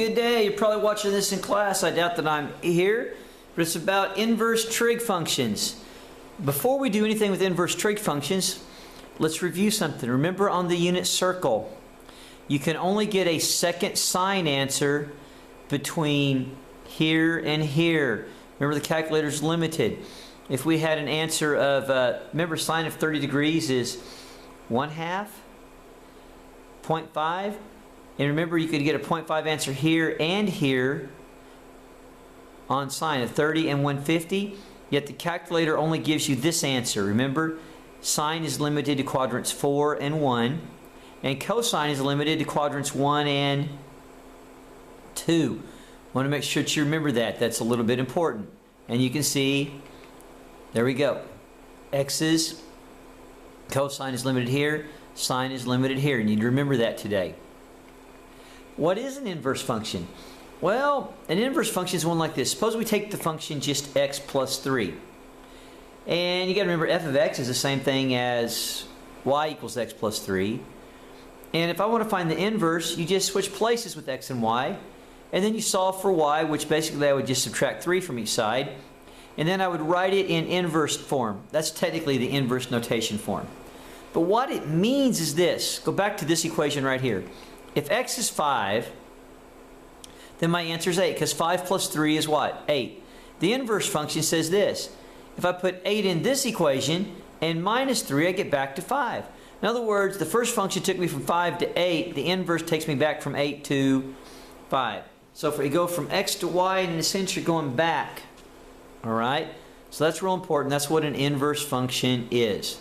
good day. You're probably watching this in class. I doubt that I'm here, but it's about inverse trig functions. Before we do anything with inverse trig functions, let's review something. Remember on the unit circle, you can only get a second sign answer between here and here. Remember, the calculator is limited. If we had an answer of, remember, sine of 30 degrees is 1/2, 0.5. And remember, you could get a 0.5 answer here and here on sine of 30 and 150. Yet the calculator only gives you this answer. Remember, sine is limited to quadrants 4 and 1. And cosine is limited to quadrants 1 and 2. I want to make sure that you remember that. That's a little bit important. And you can see, there we go. X's, cosine is limited here, sine is limited here. You need to remember that today. What is an inverse function? Well, an inverse function is one like this. Suppose we take the function just x plus 3. And you got to remember, f of x is the same thing as y equals x plus 3. And if I want to find the inverse, you just switch places with x and y. And then you solve for y, which basically I would just subtract 3 from each side. And then I would write it in inverse form. That's technically the inverse notation form. But what it means is this. Go back to this equation right here. If x is 5, then my answer is 8, because 5 plus 3 is what? 8. The inverse function says this. If I put 8 in this equation and minus 3, I get back to 5. In other words, the first function took me from 5 to 8. The inverse takes me back from 8 to 5. So if we go from x to y, in a sense, you're going back. All right? So that's real important. That's what an inverse function is.